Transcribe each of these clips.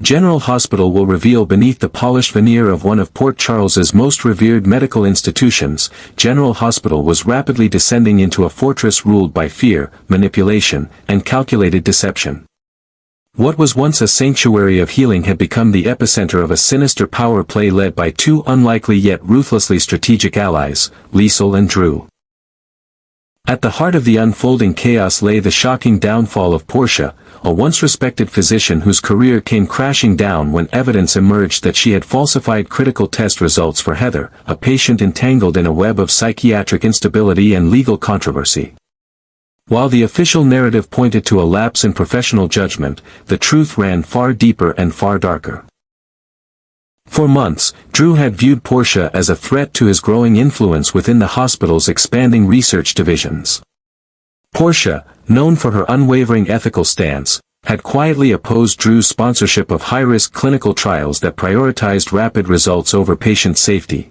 General Hospital will reveal beneath the polished veneer of one of Port Charles's most revered medical institutions, General Hospital was rapidly descending into a fortress ruled by fear, manipulation, and calculated deception. What was once a sanctuary of healing had become the epicenter of a sinister power play led by two unlikely yet ruthlessly strategic allies, Liesl and Drew. At the heart of the unfolding chaos lay the shocking downfall of Portia, a once-respected physician whose career came crashing down when evidence emerged that she had falsified critical test results for Heather, a patient entangled in a web of psychiatric instability and legal controversy. While the official narrative pointed to a lapse in professional judgment, the truth ran far deeper and far darker. For months, Drew had viewed Portia as a threat to his growing influence within the hospital's expanding research divisions. Portia, known for her unwavering ethical stance, had quietly opposed Drew's sponsorship of high-risk clinical trials that prioritized rapid results over patient safety.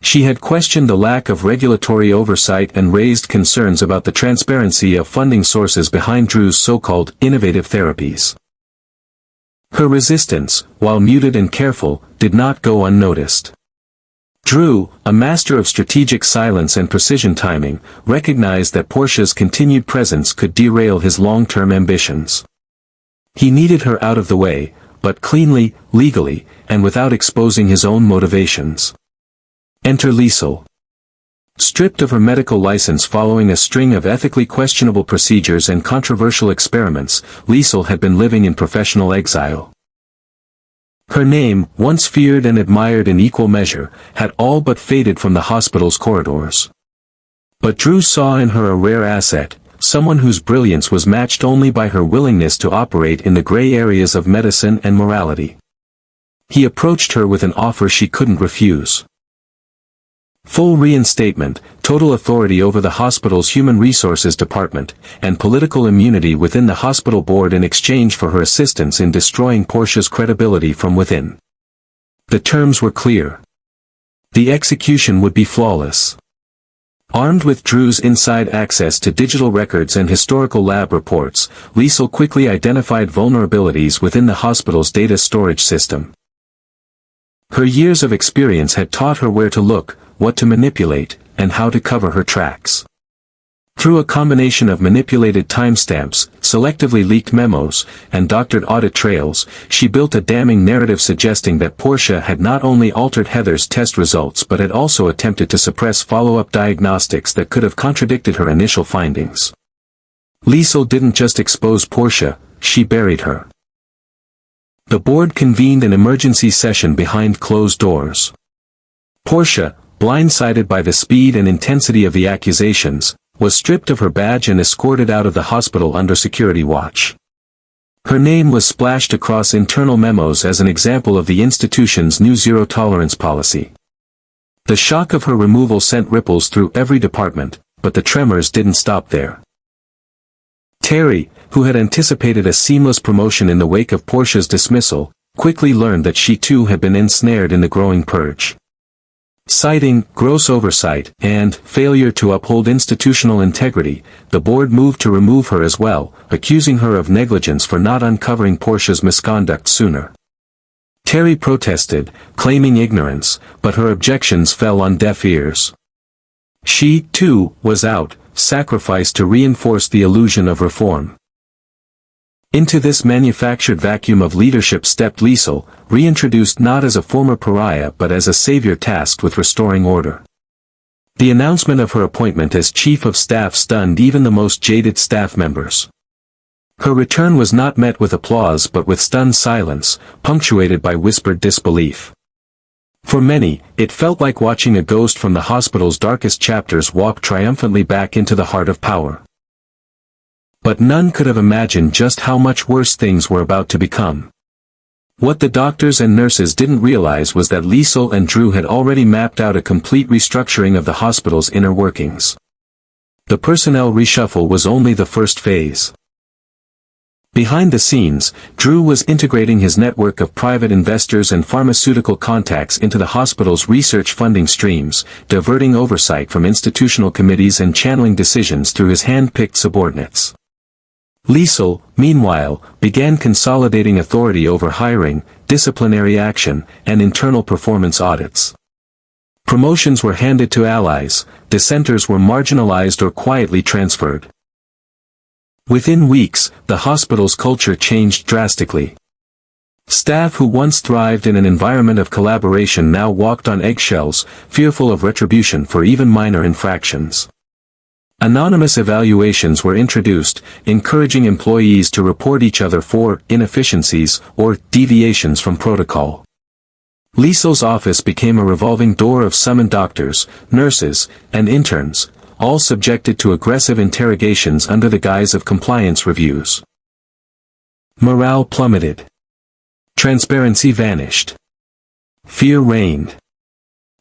She had questioned the lack of regulatory oversight and raised concerns about the transparency of funding sources behind Drew's so-called innovative therapies. Her resistance, while muted and careful, did not go unnoticed. Drew, a master of strategic silence and precision timing, recognized that Portia's continued presence could derail his long-term ambitions. He needed her out of the way, but cleanly, legally, and without exposing his own motivations. Enter Liesl. Stripped of her medical license following a string of ethically questionable procedures and controversial experiments, Liesl had been living in professional exile. Her name, once feared and admired in equal measure, had all but faded from the hospital's corridors. But Drew saw in her a rare asset, someone whose brilliance was matched only by her willingness to operate in the gray areas of medicine and morality. He approached her with an offer she couldn't refuse. Full reinstatement, total authority over the hospital's human resources department, and political immunity within the hospital board in exchange for her assistance in destroying Portia's credibility from within. The terms were clear. The execution would be flawless. Armed with Drew's inside access to digital records and historical lab reports, Liesl quickly identified vulnerabilities within the hospital's data storage system. Her years of experience had taught her where to look, what to manipulate, and how to cover her tracks. Through a combination of manipulated timestamps, selectively leaked memos, and doctored audit trails, she built a damning narrative suggesting that Portia had not only altered Heather's test results but had also attempted to suppress follow-up diagnostics that could have contradicted her initial findings. Liesl didn't just expose Portia, she buried her. The board convened an emergency session behind closed doors. Portia, blindsided by the speed and intensity of the accusations, was stripped of her badge and escorted out of the hospital under security watch. Her name was splashed across internal memos as an example of the institution's new zero-tolerance policy. The shock of her removal sent ripples through every department, but the tremors didn't stop there. Terry, who had anticipated a seamless promotion in the wake of Portia's dismissal, quickly learned that she too had been ensnared in the growing purge. Citing gross oversight and failure to uphold institutional integrity, the board moved to remove her as well, accusing her of negligence for not uncovering Portia's misconduct sooner. Terry protested, claiming ignorance, but her objections fell on deaf ears. She, too, was out, sacrificed to reinforce the illusion of reform. Into this manufactured vacuum of leadership stepped Liesl, reintroduced not as a former pariah but as a savior tasked with restoring order. The announcement of her appointment as chief of staff stunned even the most jaded staff members. Her return was not met with applause but with stunned silence, punctuated by whispered disbelief. For many, it felt like watching a ghost from the hospital's darkest chapters walk triumphantly back into the heart of power. But none could have imagined just how much worse things were about to become. What the doctors and nurses didn't realize was that Liesl and Drew had already mapped out a complete restructuring of the hospital's inner workings. The personnel reshuffle was only the first phase. Behind the scenes, Drew was integrating his network of private investors and pharmaceutical contacts into the hospital's research funding streams, diverting oversight from institutional committees and channeling decisions through his hand-picked subordinates. Liesl, meanwhile, began consolidating authority over hiring, disciplinary action, and internal performance audits. Promotions were handed to allies, dissenters were marginalized or quietly transferred. Within weeks, the hospital's culture changed drastically. Staff who once thrived in an environment of collaboration now walked on eggshells, fearful of retribution for even minor infractions. Anonymous evaluations were introduced, encouraging employees to report each other for inefficiencies or deviations from protocol. Liesl's office became a revolving door of summoned doctors, nurses, and interns, all subjected to aggressive interrogations under the guise of compliance reviews. Morale plummeted. Transparency vanished. Fear reigned.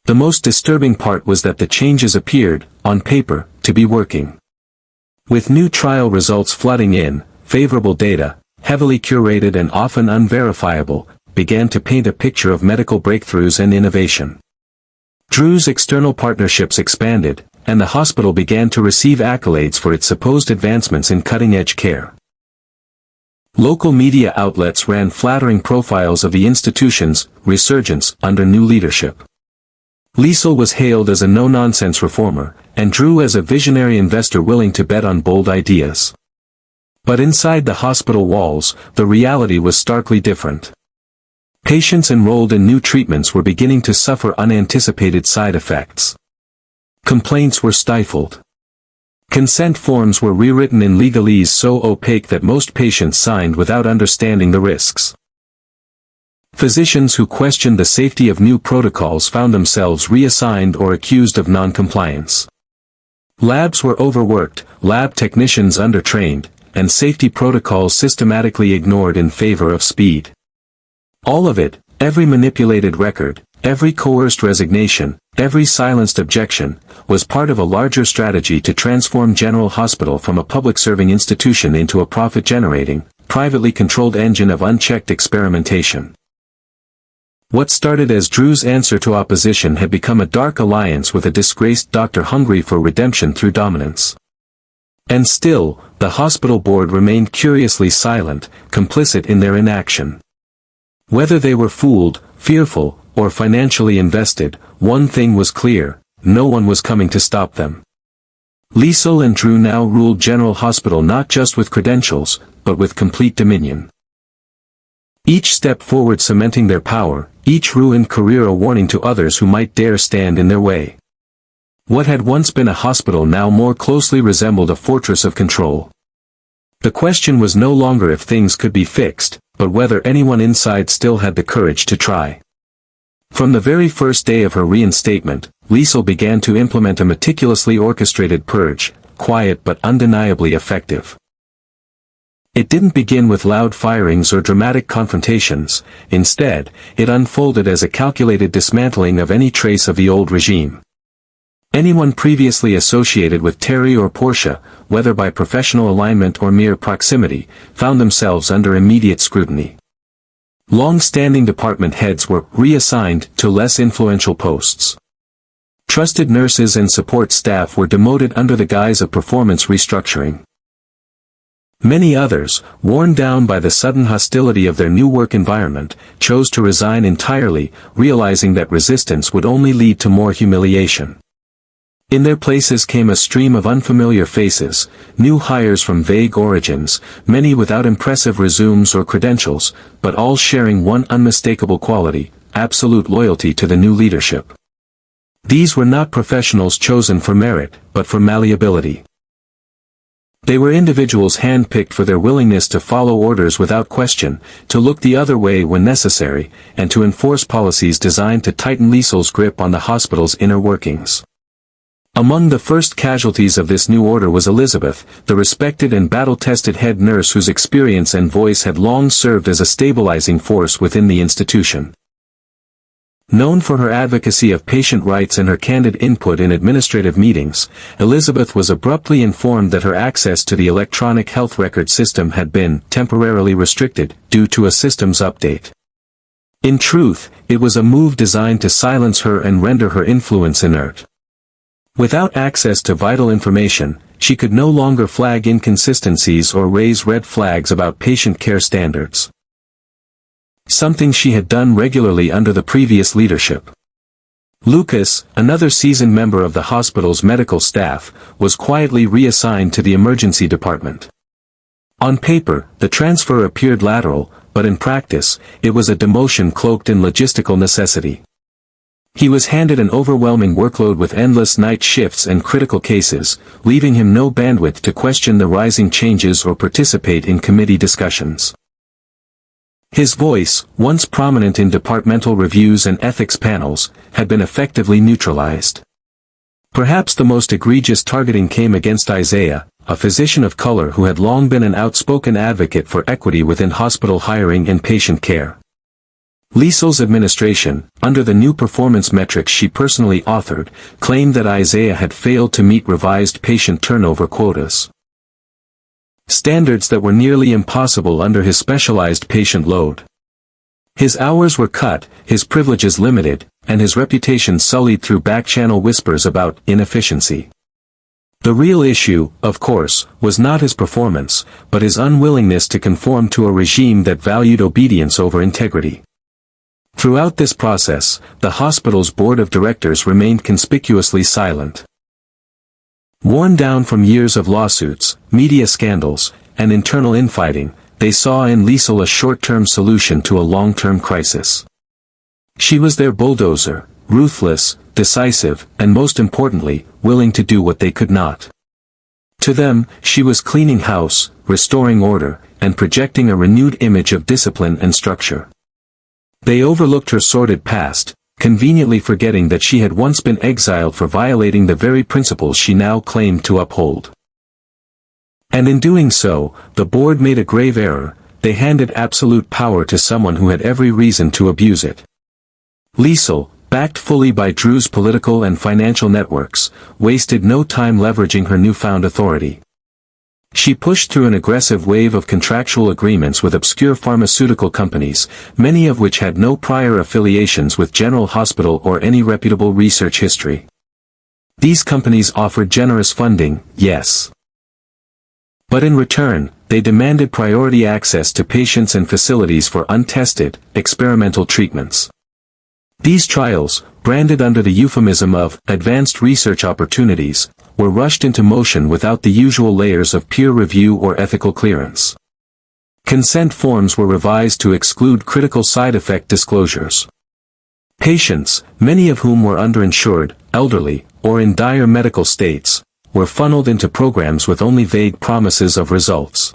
The most disturbing part was that the changes appeared, on paper, to be working. With new trial results flooding in, favorable data, heavily curated and often unverifiable, began to paint a picture of medical breakthroughs and innovation. Drew's external partnerships expanded, and the hospital began to receive accolades for its supposed advancements in cutting-edge care. Local media outlets ran flattering profiles of the institution's resurgence under new leadership. Liesl was hailed as a no-nonsense reformer, and Drew as a visionary investor willing to bet on bold ideas. But inside the hospital walls, the reality was starkly different. Patients enrolled in new treatments were beginning to suffer unanticipated side effects. Complaints were stifled. Consent forms were rewritten in legalese so opaque that most patients signed without understanding the risks. Physicians who questioned the safety of new protocols found themselves reassigned or accused of non-compliance. Labs were overworked, lab technicians undertrained, and safety protocols systematically ignored in favor of speed. All of it, every manipulated record, every coerced resignation, every silenced objection, was part of a larger strategy to transform General Hospital from a public-serving institution into a profit-generating, privately controlled engine of unchecked experimentation. What started as Drew's answer to opposition had become a dark alliance with a disgraced doctor hungry for redemption through dominance. And still, the hospital board remained curiously silent, complicit in their inaction. Whether they were fooled, fearful, or financially invested, one thing was clear: no one was coming to stop them. Liesl and Drew now ruled General Hospital not just with credentials, but with complete dominion. Each step forward cementing their power, each ruined career a warning to others who might dare stand in their way. What had once been a hospital now more closely resembled a fortress of control. The question was no longer if things could be fixed, but whether anyone inside still had the courage to try. From the very first day of her reinstatement, Liesl began to implement a meticulously orchestrated purge, quiet but undeniably effective. It didn't begin with loud firings or dramatic confrontations. Instead, it unfolded as a calculated dismantling of any trace of the old regime. Anyone previously associated with Terry or Portia, whether by professional alignment or mere proximity, found themselves under immediate scrutiny. Long-standing department heads were reassigned to less influential posts. Trusted nurses and support staff were demoted under the guise of performance restructuring. Many others, worn down by the sudden hostility of their new work environment, chose to resign entirely, realizing that resistance would only lead to more humiliation. In their places came a stream of unfamiliar faces, new hires from vague origins, many without impressive resumes or credentials, but all sharing one unmistakable quality: absolute loyalty to the new leadership. These were not professionals chosen for merit, but for malleability. They were individuals handpicked for their willingness to follow orders without question, to look the other way when necessary, and to enforce policies designed to tighten Liesl's grip on the hospital's inner workings. Among the first casualties of this new order was Elizabeth, the respected and battle-tested head nurse whose experience and voice had long served as a stabilizing force within the institution. Known for her advocacy of patient rights and her candid input in administrative meetings, Elizabeth was abruptly informed that her access to the electronic health record system had been temporarily restricted due to a systems update. In truth, it was a move designed to silence her and render her influence inert. Without access to vital information, she could no longer flag inconsistencies or raise red flags about patient care standards. Something she had done regularly under the previous leadership. Lucas, another seasoned member of the hospital's medical staff, was quietly reassigned to the emergency department. On paper, the transfer appeared lateral, but in practice, it was a demotion cloaked in logistical necessity. He was handed an overwhelming workload with endless night shifts and critical cases, leaving him no bandwidth to question the rising changes or participate in committee discussions. His voice, once prominent in departmental reviews and ethics panels, had been effectively neutralized. Perhaps the most egregious targeting came against Isaiah, a physician of color who had long been an outspoken advocate for equity within hospital hiring and patient care. Liesl's administration, under the new performance metrics she personally authored, claimed that Isaiah had failed to meet revised patient turnover quotas. Standards that were nearly impossible under his specialized patient load. His hours were cut, his privileges limited, and his reputation sullied through back-channel whispers about inefficiency. The real issue, of course, was not his performance, but his unwillingness to conform to a regime that valued obedience over integrity. Throughout this process, the hospital's board of directors remained conspicuously silent. Worn down from years of lawsuits, media scandals, and internal infighting, they saw in Liesl a short-term solution to a long-term crisis. She was their bulldozer, ruthless, decisive, and most importantly, willing to do what they could not. To them, she was cleaning house, restoring order, and projecting a renewed image of discipline and structure. They overlooked her sordid past, conveniently forgetting that she had once been exiled for violating the very principles she now claimed to uphold. And in doing so, the board made a grave error. They handed absolute power to someone who had every reason to abuse it. Liesl, backed fully by Drew's political and financial networks, wasted no time leveraging her newfound authority. She pushed through an aggressive wave of contractual agreements with obscure pharmaceutical companies, many of which had no prior affiliations with General Hospital or any reputable research history. These companies offered generous funding, yes. But in return, they demanded priority access to patients and facilities for untested, experimental treatments. These trials, branded under the euphemism of advanced research opportunities, were rushed into motion without the usual layers of peer review or ethical clearance. Consent forms were revised to exclude critical side effect disclosures. Patients, many of whom were underinsured, elderly, or in dire medical states, were funneled into programs with only vague promises of results.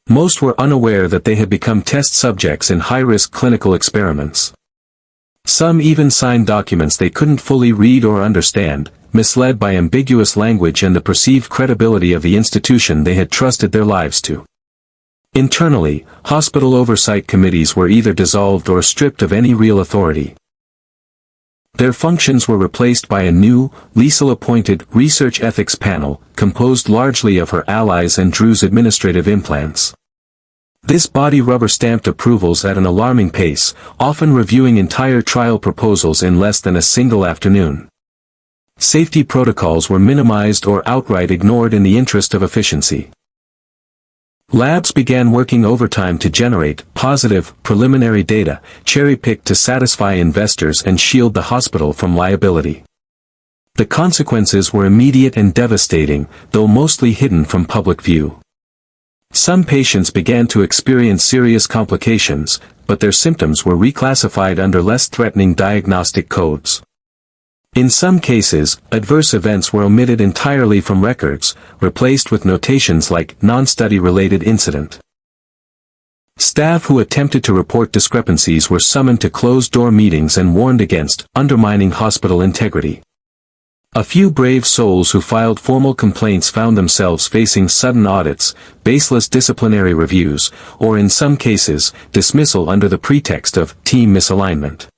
Most were unaware that they had become test subjects in high-risk clinical experiments. Some even signed documents they couldn't fully read or understand, misled by ambiguous language and the perceived credibility of the institution they had trusted their lives to. Internally, hospital oversight committees were either dissolved or stripped of any real authority. Their functions were replaced by a new, Liesl-appointed research ethics panel, composed largely of her allies and Drew's administrative implants. This body rubber-stamped approvals at an alarming pace, often reviewing entire trial proposals in less than a single afternoon. Safety protocols were minimized or outright ignored in the interest of efficiency. Labs began working overtime to generate positive, preliminary data, cherry-picked to satisfy investors and shield the hospital from liability. The consequences were immediate and devastating, though mostly hidden from public view. Some patients began to experience serious complications, but their symptoms were reclassified under less threatening diagnostic codes. In some cases, adverse events were omitted entirely from records, replaced with notations like non-study related incident. Staff who attempted to report discrepancies were summoned to closed-door meetings and warned against undermining hospital integrity. A few brave souls who filed formal complaints found themselves facing sudden audits, baseless disciplinary reviews, or in some cases, dismissal under the pretext of team misalignment.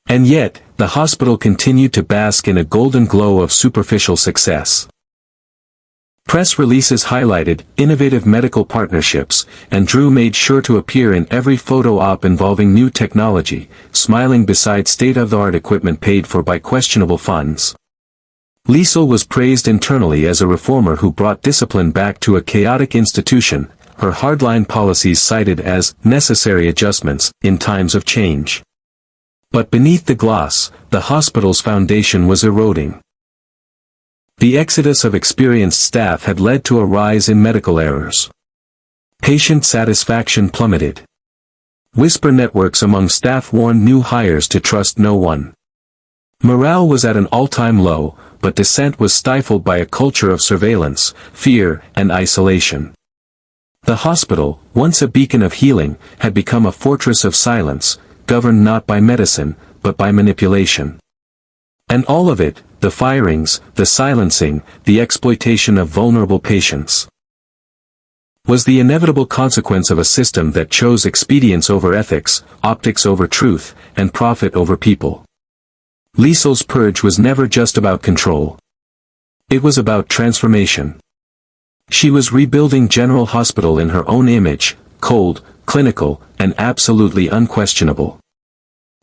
And yet, the hospital continued to bask in a golden glow of superficial success. Press releases highlighted innovative medical partnerships, and Drew made sure to appear in every photo op involving new technology, smiling beside state-of-the-art equipment paid for by questionable funds. Liesl was praised internally as a reformer who brought discipline back to a chaotic institution, her hardline policies cited as necessary adjustments in times of change. But beneath the gloss, the hospital's foundation was eroding. The exodus of experienced staff had led to a rise in medical errors. Patient satisfaction plummeted. Whisper networks among staff warned new hires to trust no one. Morale was at an all-time low, but dissent was stifled by a culture of surveillance, fear, and isolation. The hospital, once a beacon of healing, had become a fortress of silence, governed not by medicine, but by manipulation. And all of it, the firings, the silencing, the exploitation of vulnerable patients, was the inevitable consequence of a system that chose expedience over ethics, optics over truth, and profit over people. Liesl's purge was never just about control. It was about transformation. She was rebuilding General Hospital in her own image, cold, clinical, and absolutely unquestionable.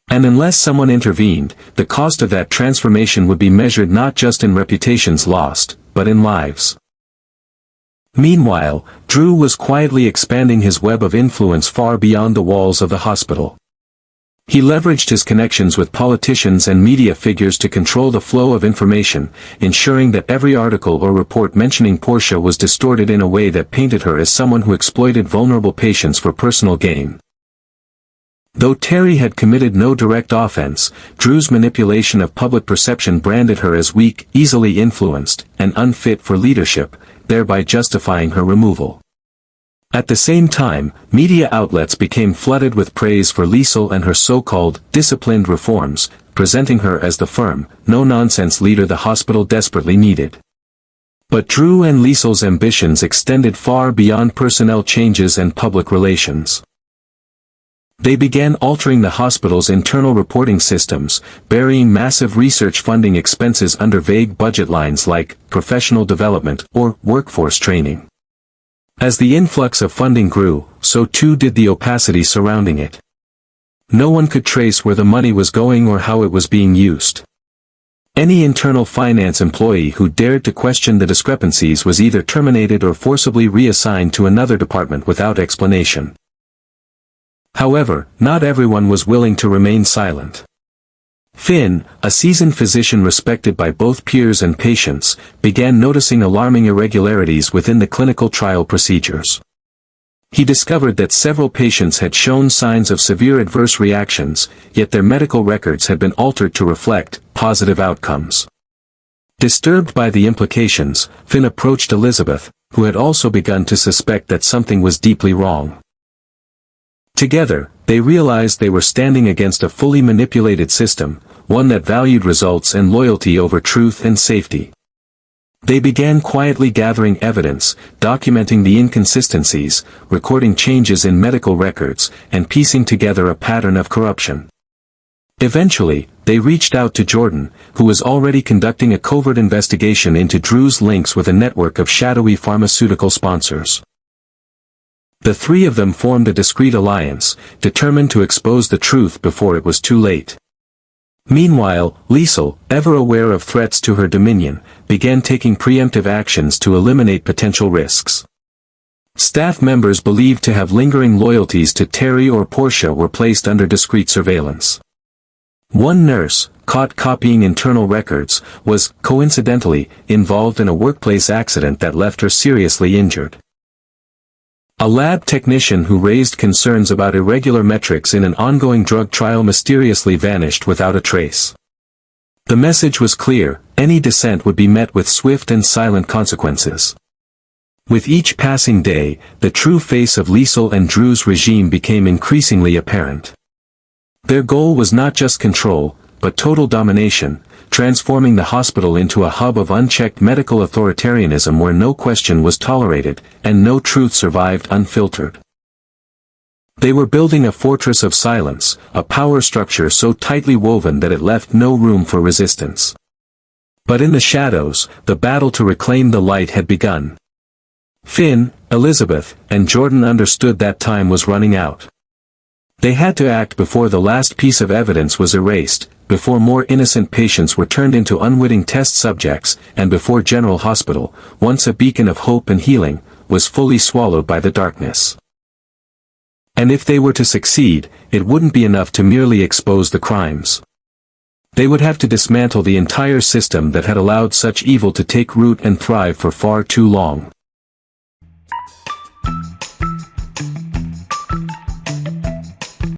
And unless someone intervened, the cost of that transformation would be measured not just in reputations lost, but in lives. Meanwhile, Drew was quietly expanding his web of influence far beyond the walls of the hospital. He leveraged his connections with politicians and media figures to control the flow of information, ensuring that every article or report mentioning Portia was distorted in a way that painted her as someone who exploited vulnerable patients for personal gain. Though Terry had committed no direct offense, Drew's manipulation of public perception branded her as weak, easily influenced, and unfit for leadership, thereby justifying her removal. At the same time, media outlets became flooded with praise for Liesl and her so-called disciplined reforms, presenting her as the firm, no-nonsense leader the hospital desperately needed. But Drew and Liesl's ambitions extended far beyond personnel changes and public relations. They began altering the hospital's internal reporting systems, burying massive research funding expenses under vague budget lines like professional development or workforce training. As the influx of funding grew, so too did the opacity surrounding it. No one could trace where the money was going or how it was being used. Any internal finance employee who dared to question the discrepancies was either terminated or forcibly reassigned to another department without explanation. However, not everyone was willing to remain silent. Finn, a seasoned physician respected by both peers and patients, began noticing alarming irregularities within the clinical trial procedures. He discovered that several patients had shown signs of severe adverse reactions, yet their medical records had been altered to reflect positive outcomes. Disturbed by the implications, Finn approached Elizabeth, who had also begun to suspect that something was deeply wrong. Together, they realized they were standing against a fully manipulated system, one that valued results and loyalty over truth and safety. They began quietly gathering evidence, documenting the inconsistencies, recording changes in medical records, and piecing together a pattern of corruption. Eventually, they reached out to Jordan, who was already conducting a covert investigation into Drew's links with a network of shadowy pharmaceutical sponsors. The three of them formed a discreet alliance, determined to expose the truth before it was too late. Meanwhile, Liesl, ever aware of threats to her dominion, began taking preemptive actions to eliminate potential risks. Staff members believed to have lingering loyalties to Terry or Portia were placed under discreet surveillance. One nurse, caught copying internal records, was, coincidentally, involved in a workplace accident that left her seriously injured. A lab technician who raised concerns about irregular metrics in an ongoing drug trial mysteriously vanished without a trace. The message was clear: any dissent would be met with swift and silent consequences. With each passing day, the true face of Liesl and Drew's regime became increasingly apparent. Their goal was not just control, but total domination, transforming the hospital into a hub of unchecked medical authoritarianism where no question was tolerated, and no truth survived unfiltered. They were building a fortress of silence, a power structure so tightly woven that it left no room for resistance. But in the shadows, the battle to reclaim the light had begun. Finn, Elizabeth, and Jordan understood that time was running out. They had to act before the last piece of evidence was erased, before more innocent patients were turned into unwitting test subjects, and before General Hospital, once a beacon of hope and healing, was fully swallowed by the darkness. And if they were to succeed, it wouldn't be enough to merely expose the crimes. They would have to dismantle the entire system that had allowed such evil to take root and thrive for far too long.